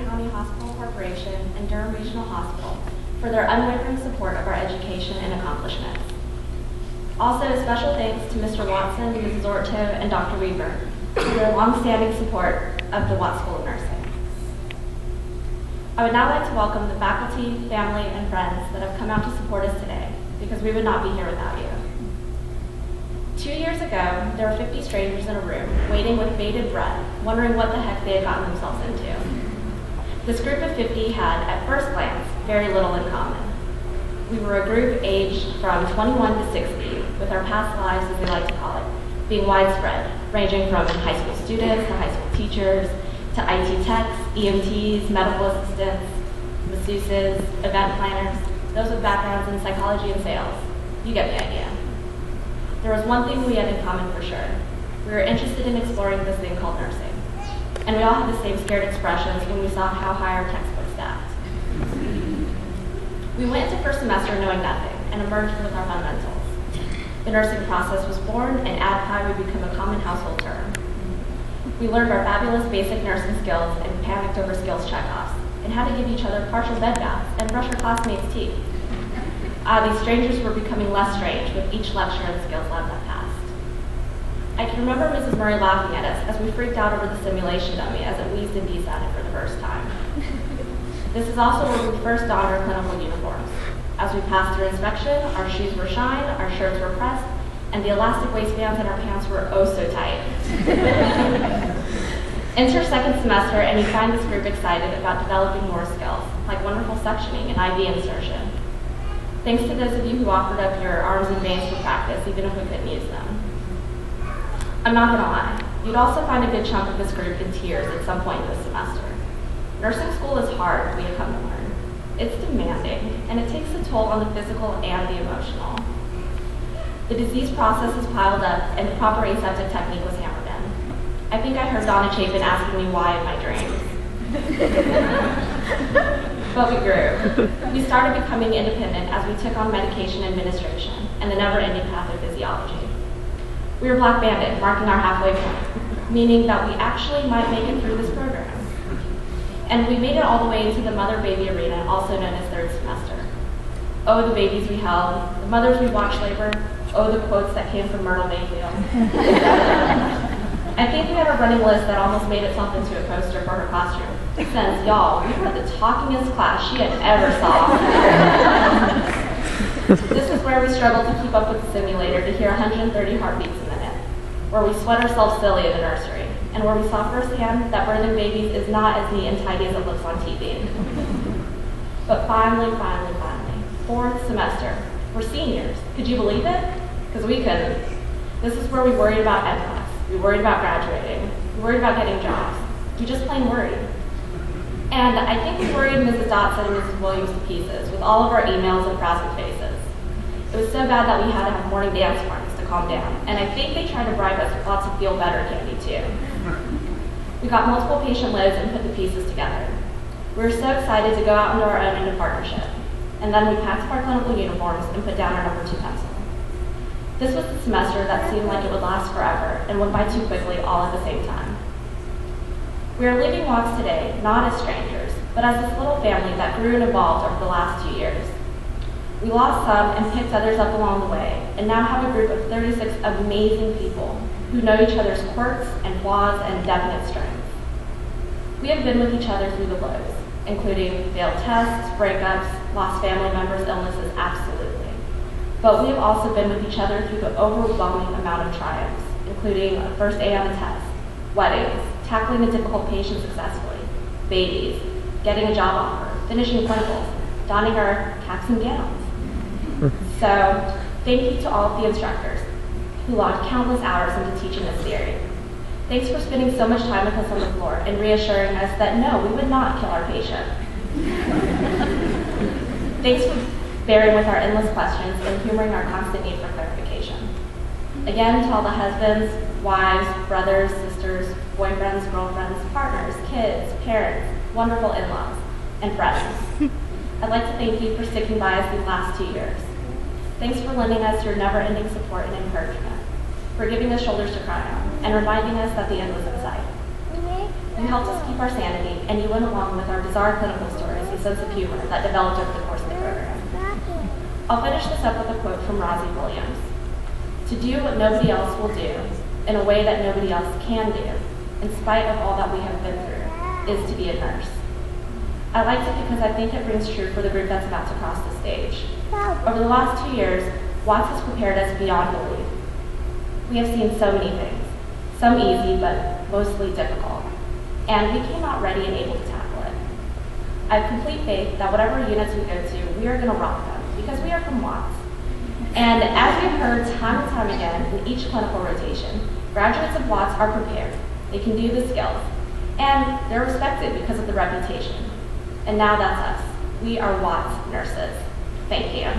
County Hospital Corporation and Durham Regional Hospital for their unwavering support of our education and accomplishments. Also, special thanks to Mr. Watson, Mrs. Orto, and Dr. Weaver for their longstanding support of the Watts School of Nursing. I would now like to welcome the faculty, family, and friends that have come out to support us today, because we would not be here without you. 2 years ago, there were 50 strangers in a room, waiting with bated breath, wondering what the heck they had gotten themselves into. This group of 50 had, at first glance, very little in common. We were a group aged from 21 to 60, with our past lives, as we like to call it, being widespread, ranging from high school students to high school teachers, to IT techs, EMTs, medical assistants, masseuses, event planners, those with backgrounds in psychology and sales. You get the idea. There was one thing we had in common for sure. We were interested in exploring this thing called nursing. And we all had the same scared expressions when we saw how high our textbooks stacked. We went into first semester knowing nothing and emerged with our fundamentals. The nursing process was born, and ADPI would become a common household term. We learned our fabulous basic nursing skills and panicked over skills checkoffs, and how to give each other partial bed baths and brush our classmates' teeth. These strangers were becoming less strange with each lecture in the skills lab that passed. I can remember Mrs. Murray laughing at us as we freaked out over the simulation dummy as it wheezed and desatted for the first time. This is also where we first donned our clinical uniforms. As we passed through inspection, our shoes were shined, our shirts were pressed, and the elastic waistbands in our pants were oh so tight. Enter second semester, and you find this group excited about developing more skills, like wonderful suctioning and IV insertion. Thanks to those of you who offered up your arms and veins for practice, even if we couldn't use them. I'm not gonna lie, you'd also find a good chunk of this group in tears at some point this semester. Nursing school is hard, we have come to learn. It's demanding, and it takes a toll on the physical and the emotional. The disease process is piled up, and the proper aseptic technique was hammered in. I think I heard Donna Chapin asking me why in my dreams. But we grew. We started becoming independent as we took on medication administration and the never-ending pathophysiology. We were Black Bandit, marking our halfway point, meaning that we actually might make it through this program. And we made it all the way into the mother-baby arena, also known as third semester. Oh, the babies we held, the mothers we watched labor, oh, the quotes that came from Myrtle Mayfield. I think we had a running list that almost made itself into a poster for her classroom. Since, y'all, we were the talkingest class she had ever saw. This is where we struggled to keep up with the simulator to hear 130 heartbeats a minute, where we sweat ourselves silly in the nursery, and where we saw firsthand that birthing babies is not as neat and tidy as it looks on TV. But finally, fourth semester, we're seniors. Could you believe it? Because we couldn't. This is where we worried about NCLEX. We worried about graduating. We worried about getting jobs. We just plain worried. And I think we worried Mrs. Dotson and Mrs. Williams to pieces with all of our emails and frazzled faces. It was so bad that we had to have morning dance parties to calm down, and I think they tried to bribe us with lots of feel better candy too. We got multiple patient loads and put the pieces together. We were so excited to go out into our own into partnership, and then we packed up our clinical uniforms and put down our number 2 pencil. This was the semester that seemed like it would last forever and went by too quickly all at the same time. We are leaving Watts today, not as strangers, but as this little family that grew and evolved over the last 2 years. We lost some and picked others up along the way, and now have a group of 36 amazing people who know each other's quirks and flaws and definite strengths. We have been with each other through the lows, including failed tests, breakups, lost family members, illnesses, absolutely. But we have also been with each other through the overwhelming amount of triumphs, including a first A on a test, weddings, tackling a difficult patient successfully, babies, getting a job offer, finishing clinicals, donning our caps and gowns. So, thank you to all of the instructors who logged countless hours into teaching this theory. Thanks for spending so much time with us on the floor and reassuring us that no, we would not kill our patient. Thanks for bearing with our endless questions and humoring our constant need for clarification. Again, to all the husbands, wives, brothers, sisters, boyfriends, girlfriends, partners, kids, parents, wonderful in-laws, and friends. I'd like to thank you for sticking by us these last 2 years. Thanks for lending us your never-ending support and encouragement, for giving us shoulders to cry on, and reminding us that the end was in sight. You helped us keep our sanity, and you went along with our bizarre clinical stories with a sense of humor that developed over the course of the program. I'll finish this up with a quote from Rosie Williams. To do what nobody else will do, in a way that nobody else can do, in spite of all that we have been through, is to be a nurse. I liked it because I think it rings true for the group that's about to cross the stage. Over the last 2 years, Watts has prepared us beyond belief. We have seen so many things, some easy, but mostly difficult, and we came out ready and able to tackle it. I have complete faith that whatever units we go to, we are going to rock them, because we are from Watts. And as we've heard time and time again in each clinical rotation, graduates of Watts are prepared. They can do the skills, and they're respected because of the reputation. And now that's us. We are Watts nurses. Thank you.